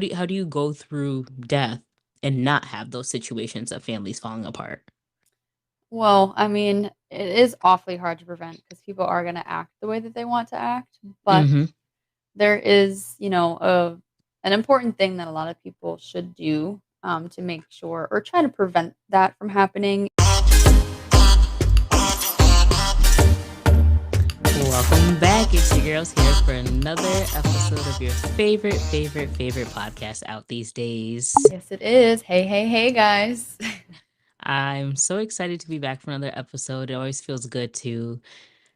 how do you go through death and not have those situations of families falling apart? Well, I mean, it is awfully hard to prevent because people are going to act the way that they want to act. But Mm-hmm. there is, an important thing that a lot of people should do to make sure or try to prevent that from happening. Welcome back. It's your girls here for another episode of your favorite podcast out these days. Yes, it is. Hey, hey, hey, guys. I'm so excited to be back for another episode. It always feels good to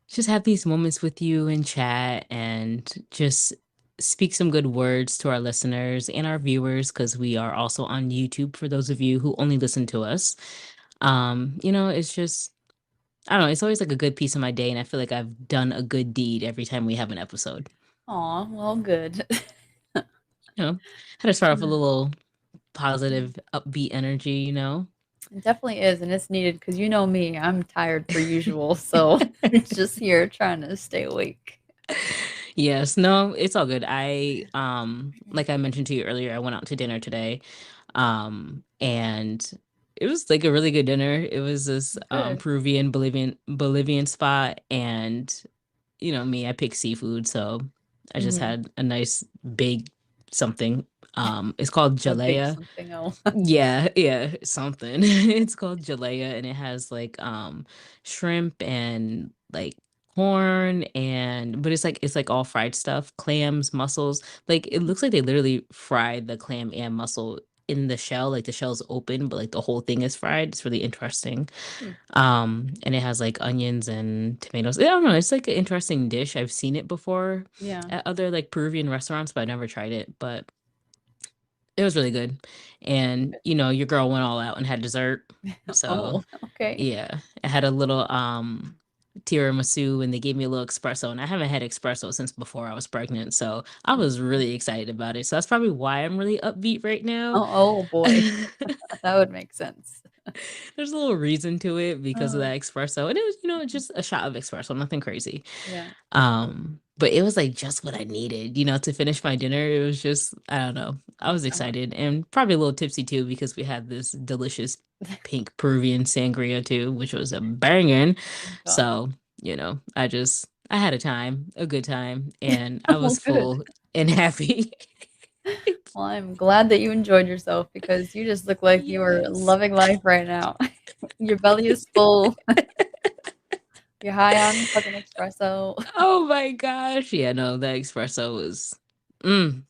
just have these moments with you and chat and just speak some good words to our listeners and our viewers because we are also on YouTube for those of you who only listen to us. It's just I don't know, it's always like a good piece of my day and I feel like I've done a good deed every time we have an episode. Aw, well, good. Had to start off a Yeah. little positive, upbeat energy. It definitely is, and it's needed because you know me, I'm tired per usual, so it's just here trying to stay awake. Yes, no, it's all good. Like I mentioned to you earlier, I went out to dinner today. And it was like a really good dinner. It was this Good. Peruvian Bolivian spot, and me, I pick seafood, so I just Mhm. had a nice big something. It's called A big jalea. something, oh. Yeah, yeah, something. It's called jalea and it has like shrimp and like corn and but it's like all fried stuff, clams, mussels. Like it looks like they literally fried the clam and mussel in the shell, like the shell's open, but like the whole thing is fried. It's really interesting. Hmm, And it has like onions and tomatoes. I don't know, it's like an interesting dish. I've seen it before yeah. at other like Peruvian restaurants, but I never tried it. But it was really good. And, your girl went all out and had dessert. So, Oh, okay. yeah, I had a little tiramisu and they gave me a little espresso and I haven't had espresso since before I was pregnant. So, I Mm. was really excited about it. So, that's probably why I'm really upbeat right now. Oh, boy. That would make sense. There's a little reason to it because of Oh, that espresso. And it was, just a shot of espresso, nothing crazy. yeah. But it was like just what I needed, to finish my dinner. It was just, I don't know. I was Uh, excited and probably a little tipsy too because we had this delicious pink Peruvian sangria too, which was a banging. God. So, I had a good time, and I Well, was good. full and happy. Well, I'm glad that you enjoyed yourself because you just look like you are Yes. loving life right now. Your belly is full. You're high on fucking espresso. Oh my gosh. Yeah, no, the espresso was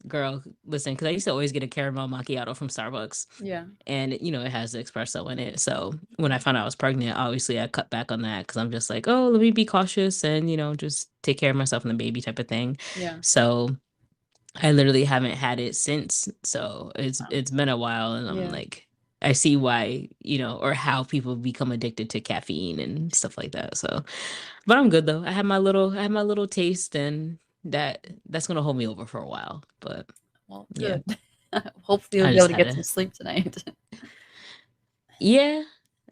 girl, listen, because I used to always get a caramel macchiato from Starbucks. Yeah. And it has the espresso in it. So when I found out I was pregnant, obviously I cut back on that because I'm just like, oh, let me be cautious and just take care of myself and the baby type of thing. Yeah. So I literally haven't had it since. So it's Wow. it's been a while, and I'm Yeah. like, I see why, or how people become addicted to caffeine and stuff like that. So, but I'm good though. I had my little taste, and that's gonna hold me over for a while. But Well, yeah, good. Hopefully you'll I be able just to had get some to. sleep tonight. Yeah,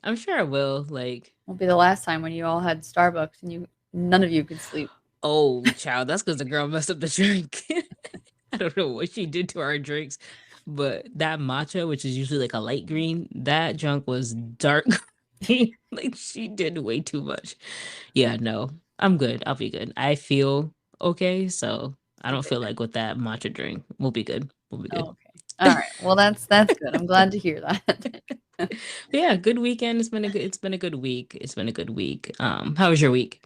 I'm sure I will. Like, Won't be the last time when you all had Starbucks and you none of you could sleep. oh, child, that's because the girl messed up the drink. I don't know what she did to our drinks, but that matcha, which is usually like a light green, that junk was dark green. Like she did way too much. Yeah, no, I'm good. I'll be good. I feel okay, so I don't Okay, feel good. like with that matcha drink, we'll be good. We'll be Oh, good. okay. All right. Well, that's good. I'm glad to hear that. Yeah, good weekend. It's been a good week. It's been a good week. How was your week?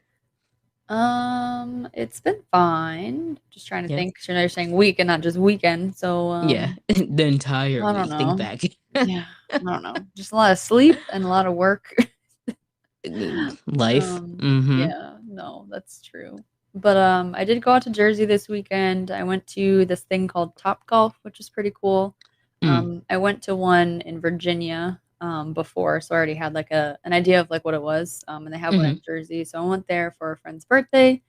It's been fine. Just trying to Yeah. think. 'Cause you're saying week and not just weekend. So, Yeah. The entire I don't week. Think know. back. Yeah, I don't know. Just a lot of sleep and a lot of work. Life. Mm-hmm. Yeah, no, that's true. But I did go out to Jersey this weekend. I went to this thing called Top Golf, which is pretty cool. Mm. I went to one in Virginia before, so I already had like an idea of like what it was. And they have one Mm-hmm. in Jersey, so I went there for a friend's birthday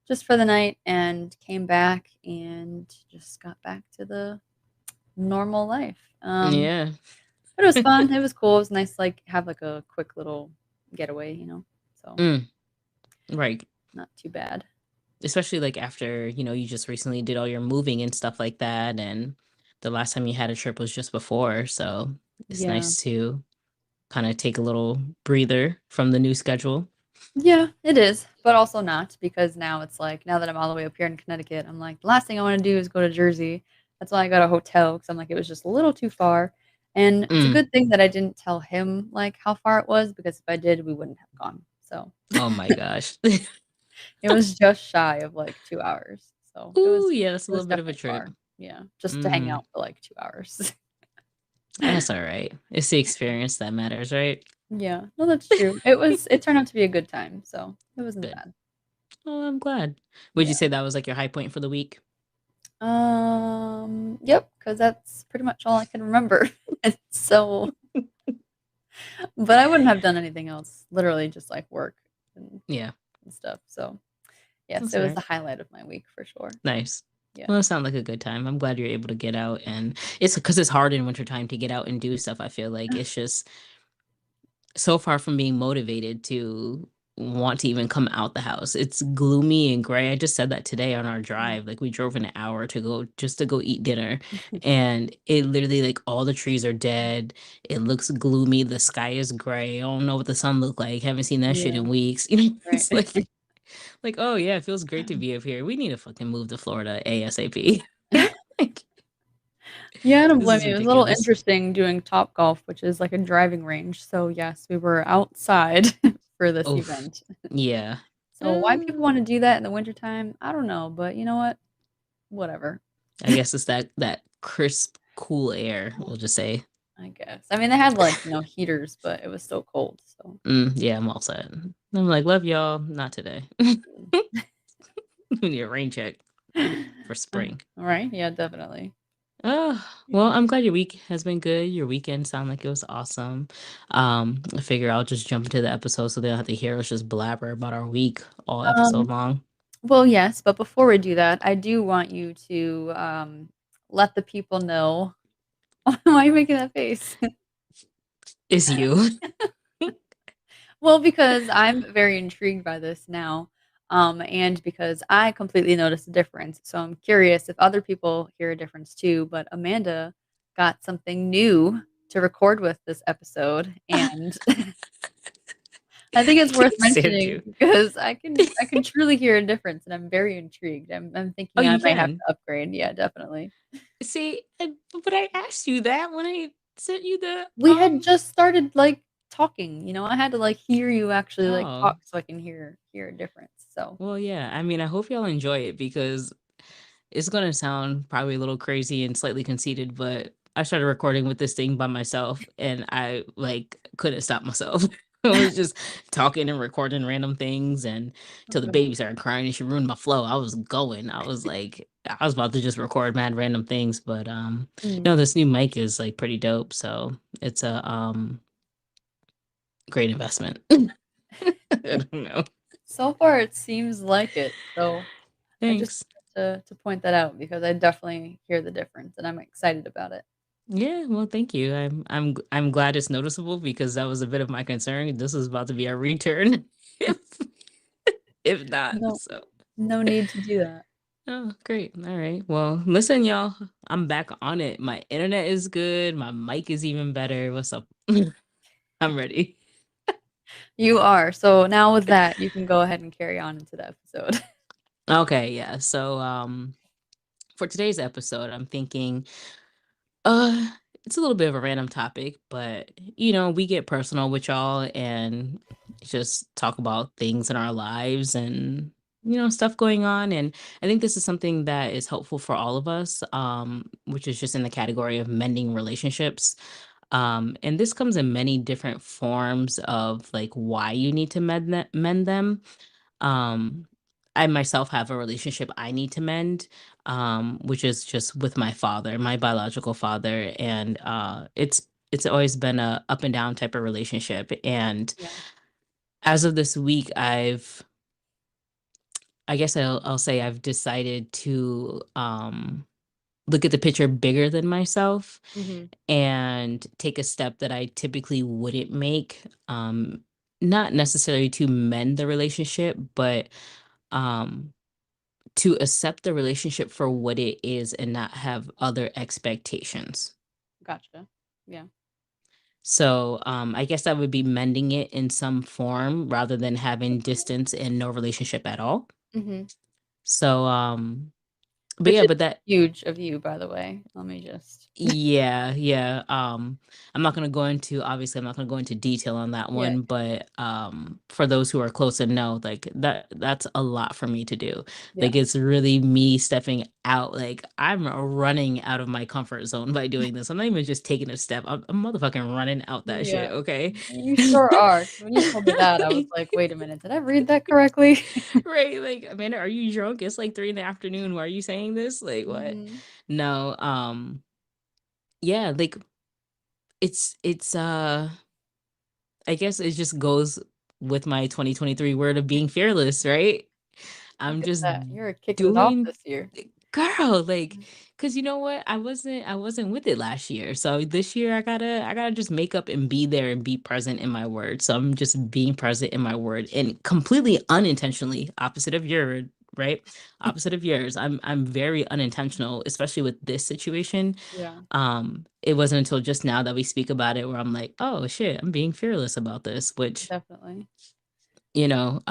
just for the night and came back and just got back to the normal life. Yeah. But it was fun. It was cool. It was nice, like have like a quick little getaway. So Mm. Right. not too bad. Especially like after, you just recently did all your moving and stuff like that. And the last time you had a trip was just before, so it's Yeah. nice to kind of take a little breather from the new schedule. Yeah, it is, but also not because now it's like now that I'm all the way up here in Connecticut, I'm like the last thing I want to do is go to Jersey. That's why I got a hotel because I'm like it was just a little too far, and it's a Mm. good thing that I didn't tell him like how far it was because if I did, we wouldn't have gone. So Oh my gosh. it was just shy of like 2 hours. So it Ooh, was yeah, that's it a was little bit of a definitely trip. far. Yeah, just to hang Mm, out for like 2 hours. that's all right. It's the experience that matters, right? Yeah, no, that's true. It turned out to be a good time, so it wasn't Good. bad. Oh, I'm glad. Would you Yeah. say that was like your high point for the week? Yep, because that's pretty much all I can remember. And so, but I wouldn't have done anything else. Literally just like work and, Yeah, and stuff. So, yes, that's it all was the right. highlight of my week for sure. Nice. Yeah. Well, it sounds like a good time. I'm glad you're able to get out, and it's because it's hard in wintertime to get out and do stuff. I feel like it's just so far from being motivated to want to even come out the house. It's gloomy and gray. I just said that today on our Mm. drive. Like we drove an hour to go just to go eat dinner, and it literally like all the trees are dead. It looks gloomy. The sky is gray. I don't know what the sun looked like. Haven't seen that shit Yeah, in weeks. You know, right. it's like oh yeah, it feels great to be up here. We need to fucking move to Florida ASAP. Like, Yeah, I don't this blame is you. It was a little ridiculous. interesting doing Top Golf, which is like a driving range. So, yes, we were outside for this Oof. event. Yeah. So, why people want to do that in the wintertime, I don't know, but you know what? Whatever. I guess it's that crisp, cool air, we'll just say. I guess. I mean, they had like, heaters, but it was still cold. So, Yeah, I'm all set. I'm like, love y'all, not today. We need a rain check for spring. all right. Yeah, definitely. Well, I'm glad your week has been good. Your weekend sounded like it was awesome. I figure I'll just jump into the episode so they don't have to hear us just blabber about our week all Um, episode long. well, yes, but before we do that, I do want you to let the people know why are you making that face. Is you. Well, because I'm very intrigued by this now, and because I completely noticed a difference. So I'm curious if other people hear a difference too. But Amanda got something new to record with this episode, and I think I it's worth can't stand mentioning you. because I can truly hear a difference, and I'm very intrigued. I'm Oh, thinking I you might have can. to upgrade. Yeah, definitely. See, but I asked you that when I sent you the We had just started like talking. I had to like hear you actually like oh. talk so I can hear a difference. So. Well, yeah. I mean, I hope y'all enjoy it because it's gonna sound probably a little crazy and slightly conceited, but I started recording with this thing by myself and I like couldn't stop myself. I was just talking and recording random things and till the baby started crying and she ruined my flow. I was going. I was like I was about to just record mad random things, but Mm. no, this new mic is like pretty dope. So it's a great investment. I don't know. So far, it seems like it. So I just Thanks. wanted to point that out because I definitely hear the difference, and I'm excited about it. Yeah, well, thank you. I'm glad it's noticeable because that was a bit of my concern. This is about to be our return, if if not. No, So, no need to do that. oh, great. All right. Well, listen, y'all. I'm back on it. My internet is good. My mic is even better. What's up? I'm ready. You are. So now with that, you can go ahead and carry on into the episode. Okay, yeah. So, for today's episode, I'm thinking it's a little bit of a random topic, but we get personal with y'all and just talk about things in our lives and stuff going on. And I think this is something that is helpful for all of us, which is just in the category of mending relationships. And this comes in many different forms of like why you need to mend them. um, I myself have a relationship I need to mend, which is just with my father, my biological father, and it's always been a up and down type of relationship. And Yeah. as of this week, I guess I'll say I've decided to look at the picture bigger than myself Hmm. and take a step that I typically wouldn't make. Not necessarily to mend the relationship, but um to accept the relationship for what it is and not have other expectations. Gotcha. Yeah. So, I guess that would be mending it in some form rather than having distance and no relationship at all. Mhm. So, but Which yeah, is but that huge of you, by the way. Let me just yeah, yeah. I'm not gonna go into obviously I'm not gonna go into detail on that Yeah, one, but for those who are close and know, like that's a lot for me to do. yeah. Like it's really me stepping out. Like I'm running out of my comfort zone by doing this. I'm not even just taking a step. I'm motherfucking running out that shit, Yeah. okay? You sure are. 'Cause when you told me that, I was like, "Wait a minute, did I read that correctly?" Right, like, Amanda, are you drunk? It's like 3 in the afternoon. Why are you saying this? Like, what? Mhm. No, yeah, like it's I guess it just goes with my 2023 word of being fearless, right? Look I'm at just that. You're kicking it off doing this year. girl, like, Mhm. cause you know what? I wasn't with it last year. So this year I gotta just make up and be there and be present in my word. So I'm just being present in my word and completely unintentionally, opposite of your right? Opposite of yours. I'm very unintentional, especially with this situation. Yeah, It wasn't until just now that we speak about it where I'm like, oh shit, I'm being fearless about this, which, definitely. you know,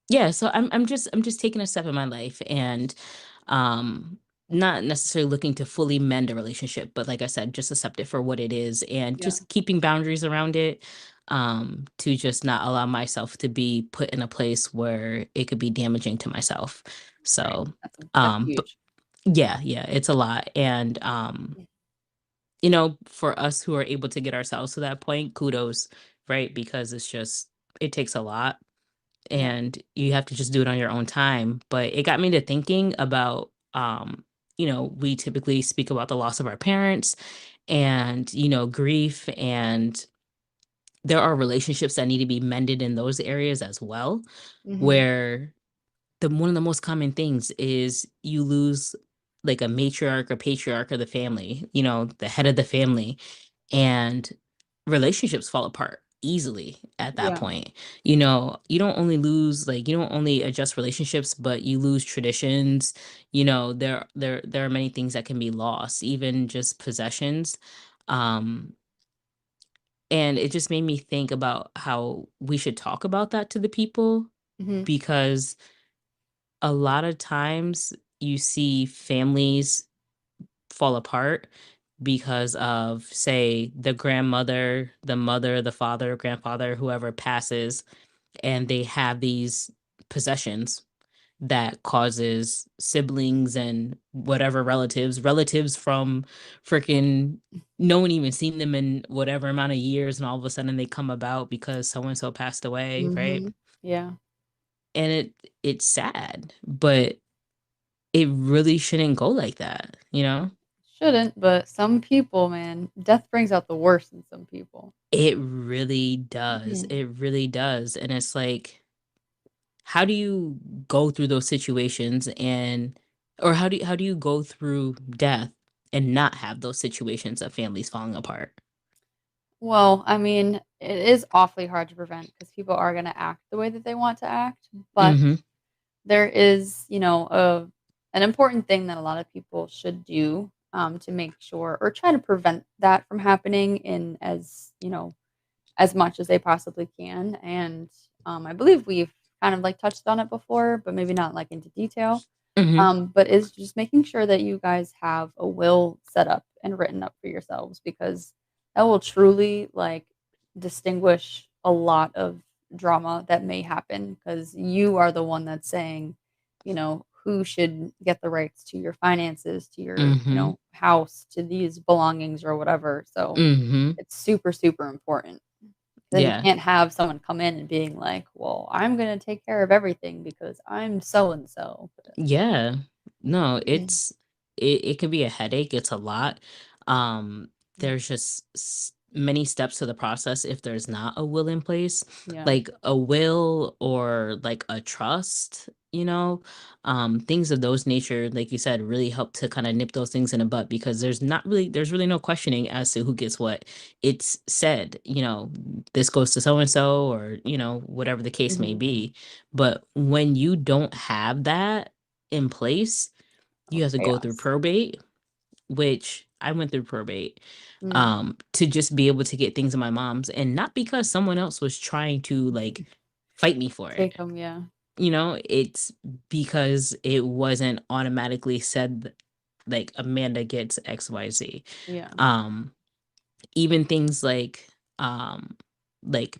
yeah, so I'm just taking a step in my life and um not necessarily looking to fully mend a relationship, but like I said, just accept it for what it is and Yeah, just keeping boundaries around it, to just not allow myself to be put in a place where it could be damaging to myself. right. So That's but huge. yeah, yeah, it's a lot. And you know, for us who are able to get ourselves to that point, kudos, right? Because it's just it takes a lot Yeah. and you have to just do it on your own time. But it got me to thinking about you know, we typically speak about the loss of our parents and, you know, grief and there are relationships that need to be mended in those areas as well, Mhm. where the one of the most common things is you lose like a matriarch or patriarch of the family, you know, the head of the family, and relationships fall apart easily at that Yeah. point. You know, you don't only lose like you don't only adjust relationships, but you lose traditions. You know, there are many things that can be lost, even just possessions. Um and it just made me think about how we should talk about that to the people Mhm. because a lot of times you see families fall apart because of say the grandmother, the mother, the father, grandfather, whoever passes and they have these possessions that causes siblings and whatever relatives from freaking no one even seen them in whatever amount of years and all of a sudden they come about because so and so passed away, right? Mhm. Yeah. And it's sad, but it really shouldn't go like that, you know? Shouldn't, but some people, man, death brings out the worst in some people. It really does. Mhm. It really does. And it's like, how do you go through those situations and or how do you go through death and not have those situations of families falling apart? Well, I mean, it is awfully hard to prevent because people are gonna act the way that they want to act, but Mhm. there is, an important thing that a lot of people should do, to make sure or try to prevent that from happening in as much as they possibly can, and, I believe we've kind of, like, touched on it before, but maybe not, like, into detail, Mhm. but is just making sure that you guys have a will set up and written up for yourselves because that will truly, like, distinguish a lot of drama that may happen because you are the one that's saying, who should get the rights to your finances, to your, Mhm. house, to these belongings or whatever, so Mhm. it's super, super important. Then you Yeah. can't have someone come in and being like, "Well, I'm gonna take care of everything because I'm so and so." Yeah. No, Mhm. it can be a headache. It's a lot. Um, there's just many steps to the process if there's not a will in place, Yeah. like a will or like a trust, things of those nature, like you said, really help to kind of nip those things in the butt because there's really no questioning as to who gets what. It's said, this goes to so and so, or whatever the case may Mhm. be. But when you don't have that in place, Oh, you have to go through chaos. probate, which I went through probate, Mm. to just be able to get things in my mom's, and not because someone else was trying to like fight me for Take it. them. Yeah. It's because it wasn't automatically said like Amanda gets XYZ. Yeah. Um, even things like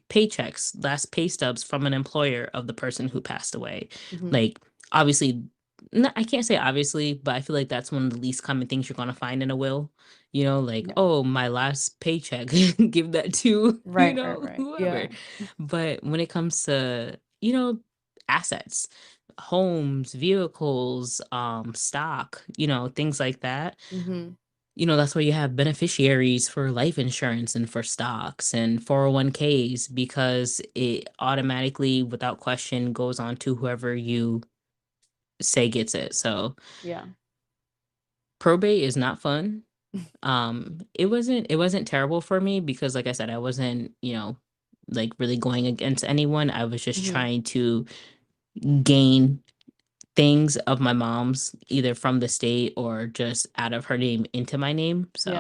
paychecks, last pay stubs from an employer of the person who passed away. Mhm. Like, obviously, I can't say obviously, but I feel like that's one of the least common things you're gonna find in a will. Like, Yeah. oh, my last paycheck, give that to, Right, right, right. whoever. Yeah. But when it comes to, assets, homes, vehicles, stock, things like that, Mhm. that's why you have beneficiaries for life insurance and for stocks and 401ks, because it automatically, without question, goes on to whoever you say gets it. So Yeah. probate is not fun. It wasn't terrible for me because, like I said, I wasn't, like really going against anyone. I was just Mhm. trying to gain things of my mom's, either from the state or just out of her name into my name. Yeah. So,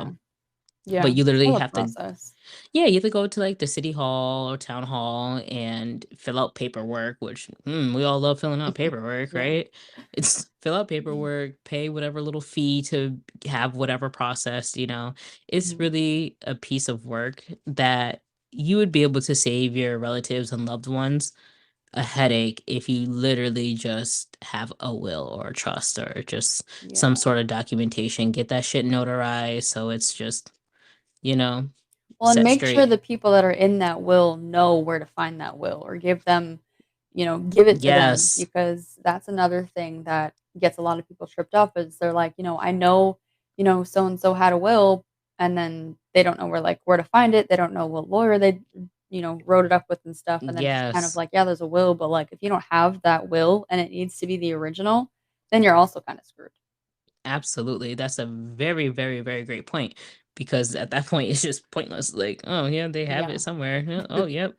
but Yeah. you literally Still a have to. process. Yeah, you have to go to like the city hall or town hall and fill out paperwork, which we all love filling out paperwork, Yeah. right? It's fill out Mhm. paperwork, pay whatever little fee to have whatever processed, It's Mhm. really a piece of work that you would be able to save your relatives and loved ones a headache if you literally just have a will or a trust or just some Yeah. sort of documentation. Get that shit notarized so it's just, you know, Well, and set make sure straight. the people that are in that will know where to find that will or give them, give it to them Yes. because that's another thing that gets a lot of people tripped up is they're like, I know, so and so had a will and then they don't know where to find it. They don't know what lawyer they, wrote it up with and stuff. And then it's just kind of Yes. like, yeah, there's a will, but like if you don't have that will and it needs to be the original, then you're also kind of screwed. Absolutely. That's a very, very, very great point because at that point it's just pointless. Like, oh yeah, they have Yeah. it somewhere. Yeah, oh, yep.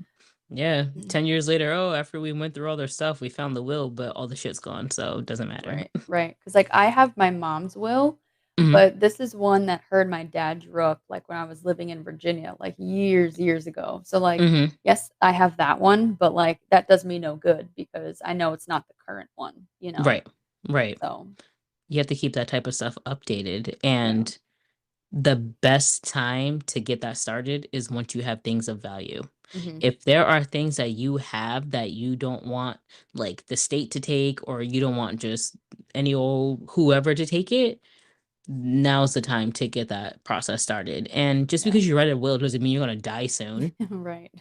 Yeah. 10 years later, oh, after we went through all their stuff, we found the will, but all the shit's gone, so it doesn't matter. Right, right. Because like, I have my mom's will, Hmm. but this is one that her and my dad drew up, like, when I was living in Virginia, like, years, years ago. So, like, Hmm. yes, I have that one, but, like, that does me no good because I know it's not the current one, you know? Right. Right. So, You have to keep that type of stuff updated. yeah. And the best time to get that started is once you have things of value. Mhm. If there are things that you have that you don't want like the state to take, or you don't want just any old whoever to take it, now's the time to get that process started. And just Yeah. because you write a will doesn't mean you're going to die soon. Right.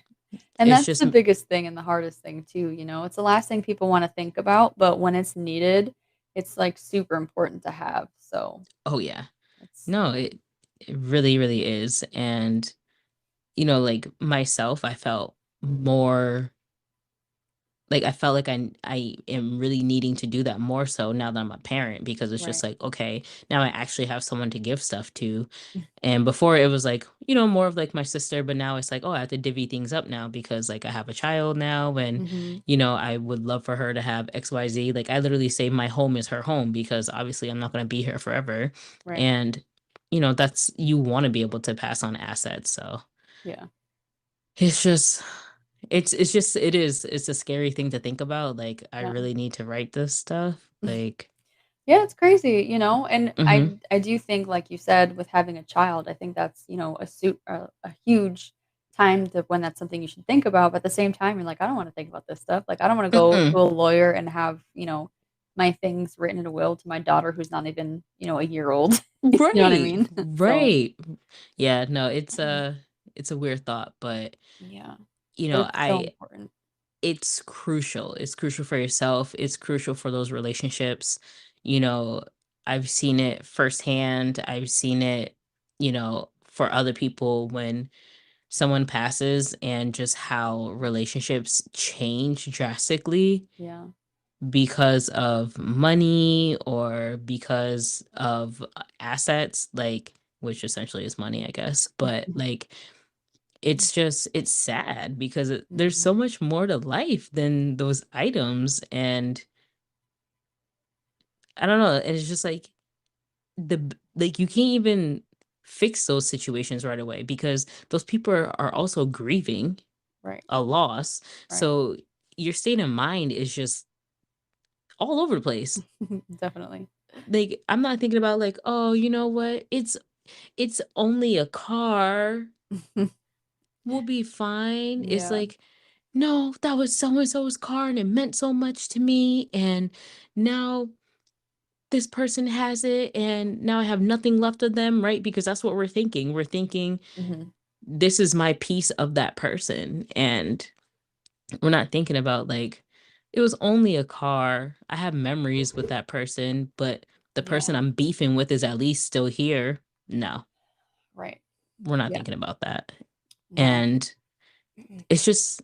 And It's that's just the biggest thing and the hardest thing too, it's the last thing people wanna think about, but when it's needed, it's, like, super important to have, so oh yeah. it's No, yeah. it really really is. And like myself, I felt more like I felt like I am really needing to do that more so now that I'm a parent, because it's just Right. like, okay, now I actually have someone to give stuff to. And before it was like, more of like my sister, but now it's like, oh, I have to divvy things up now because like I have a child now, and Mhm. I would love for her to have XYZ. Like I literally say my home is her home because obviously I'm not going to be here forever. Right. And that's, you want to be able to pass on assets. So Yeah. it's just it's a scary thing to think about. Like, I Yeah. really need to write this stuff. Like, Yeah, it's crazy, and mhm, I do think, like you said, with having a child, I think that's, a huge time to when that's something you should think about, but at the same time, you're like, "I don't wanna think about this stuff." Like, I don't wanna go to mm-mm. a lawyer and have, my things written in a will to my daughter who's not even, a year old. You know what I Right, mean? So, right. Yeah, no, it's a weird thought, but yeah, but it's so I important. it's crucial. It's crucial for yourself. It's crucial for those relationships. You know, I've seen it firsthand. I've seen it, for other people when someone passes and just how relationships change drastically Yeah. because of money or because of assets, like, which essentially is money, I guess. But like, it's sad because there's Mhm. so much more to life than those items. And I don't know, it's just like like you can't even fix those situations right away because those people are also grieving Right, a loss. right. So your state of mind is just all over the place. Definitely. Like, I'm not thinking about like, oh, you know what? It's only a car. We'll be fine. It's Yeah. like, no, that was so and so's car and it meant so much to me. And now this person has it and now I have nothing left of them, right? Because that's what we're thinking. We're thinking Mhm. this is my piece of that person. And we're not thinking about like it was only a car. I have memories with that person, but the Yeah, person I'm beefing with is at least still here. No, right. we're not Yeah. thinking about that. No. And it's just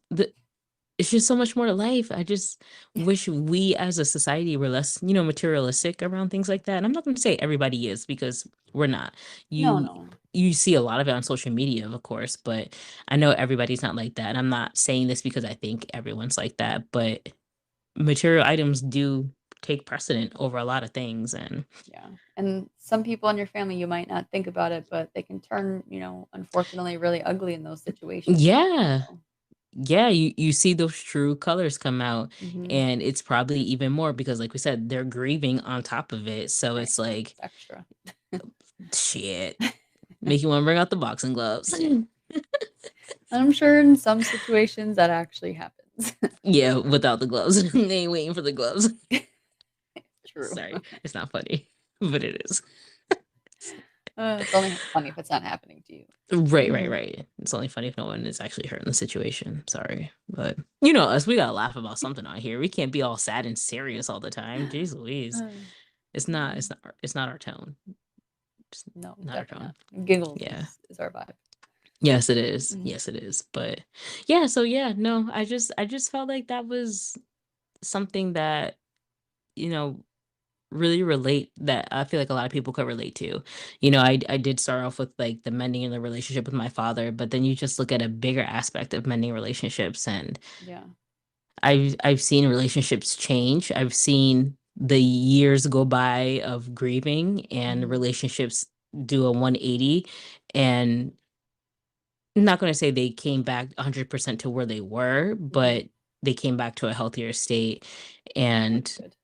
it's just so much more to life. I just wish we as a society were less, materialistic around things like that. And I'm not going to say everybody is because we're not. No, You no. you see a lot of it on social media, of course, but I know everybody's not like that. And I'm not saying this because I think everyone's like that, but material items do take precedent over a lot of things. And Yeah. And some people in your family, you might not think about it, but they can turn, unfortunately really ugly in those situations. yeah, So, yeah, you see those true colors come out, mhm. and it's probably even more because like we said, they're grieving on top of it. So Right. it's like, It's extra. shit, make you want to bring out the boxing gloves. I'm sure in some situations that actually happens. Yeah, without the gloves. They ain't waiting for the gloves. True. Sorry, it's not funny, but it is. It's only funny if it's not happening to you. Right, right, Mhm. right. It's only funny if no one is actually hurt in the situation. Sorry. But you know us, we gotta laugh about something out here. We can't be all sad and serious all the time. Jeez Louise. Uh, It's not mm, it's not it's not our tone. It's no, not our definitely tone. not. Giggles Yeah. is our vibe. Yes, it is. Mhm. Yes, it is. But yeah, so yeah, no, I just felt like that was something that, you know, really relate that I feel like a lot of people could relate to. I did start off with like the mending in the relationship with my father, but then you just look at a bigger aspect of mending relationships, and Yeah. I've seen relationships change. I've seen the years go by of grieving and Mhm. relationships do a 180. And I'm not going to say they came back 100% to where they were, Mhm. but they came back to a healthier state. That's And good.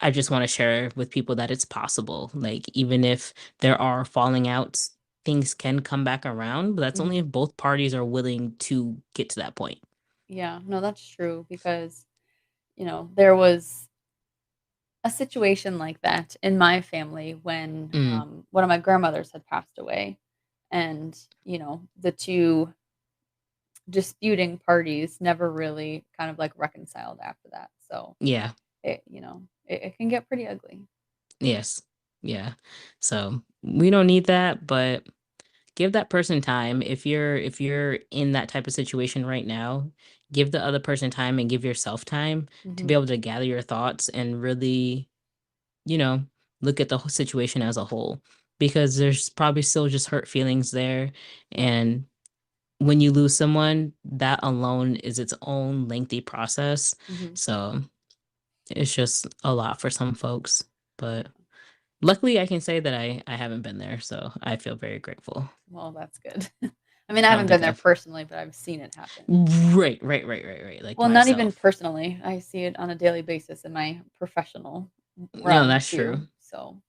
I just want to share with people that it's possible. Like, even if there are falling outs, things can come back around, but that's only Mhm. if both parties are willing to get to that point. Yeah, no, that's true because, there was a situation like that in my family when, Mm, one of my grandmothers had passed away, and, the 2 disputing parties never really kind of, like, reconciled after that, so yeah. it can get pretty ugly. Yes. Yeah. So we don't need that, but give that person time. If you're in that type of situation right now, give the other person time and give yourself time to be Mhm, able to gather your thoughts and really, you know, look at the whole situation as a whole. Because there's probably still just hurt feelings there. right, And when you lose someone, that alone is its own lengthy process. mhm. So it's just a lot for some folks. But luckily I can say that I haven't been there. So I feel very grateful. Well, that's good. I mean, I I don't haven't been think there I've personally, but I've seen it happen. right. Like Well, not even myself. personally, I see it on a daily basis in my professional No, realm that's too, true. so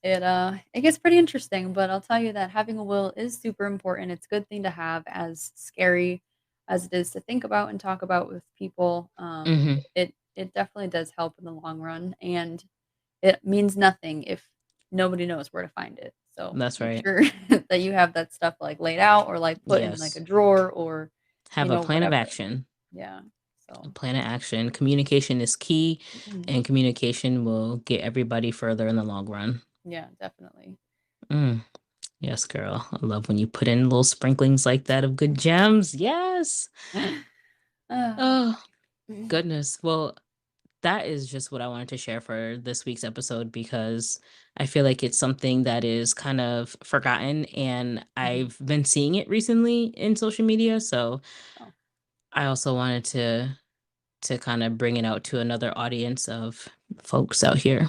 it gets pretty interesting, but I'll tell you that having a will is super important. It's a good thing to have, as scary as it is to think about and talk about with people. Hmm. It definitely does help in the long run, and it means nothing if nobody knows where to find it. So That's make right. sure that you have that stuff like laid out or like put in like a Yes. drawer or Have a plan of whatever. action. Yeah. A So plan of action. Communication is key, and communication will get everybody further in the long run. yeah, definitely. Mm. Yes, girl. I love when you put in little sprinklings like that of good gems. Yes. Ah, Oh, goodness. Well, that is just what I wanted to share for this week's episode because I feel like it's something that is kind of forgotten and mhm. I've been seeing it recently in social media. So Oh, I also wanted to kind of bring it out to another audience of folks out here.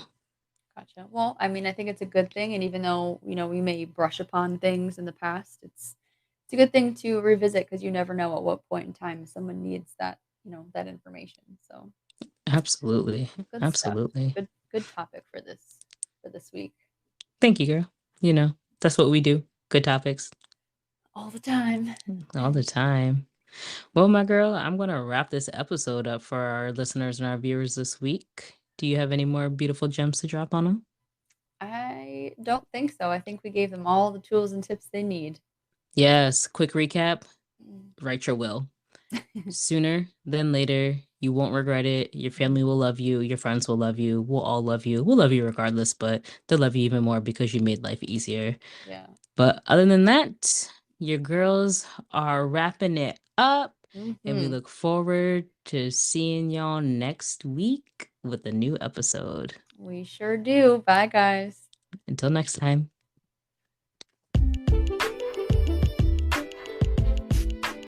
gotcha. Well, I mean, I think it's a good thing, and even though, we may brush upon things in the past, it's a good thing to revisit because you never know at what point in time someone needs that information. So, Absolutely. good stuff. Absolutely. Good topic for this week. Thank you, girl. That's what we do. Good topics All the time. all the time. Well, my girl, I'm going to wrap this episode up for our listeners and our viewers this week. Do you have any more beautiful gems to drop on them? I don't think so. I think we gave them all the tools and tips they need. Yes, quick recap, Mm. write your will. Sooner than later, you won't regret it. Your family will love you. Your friends will love you. We'll all love you. We'll love you regardless, but they'll love you even more because you made life easier. Yeah. But other than that, your girls are wrapping it up, and we Hmm. look forward to seeing y'all next week with a new episode. We sure do. Bye, guys. Until next time.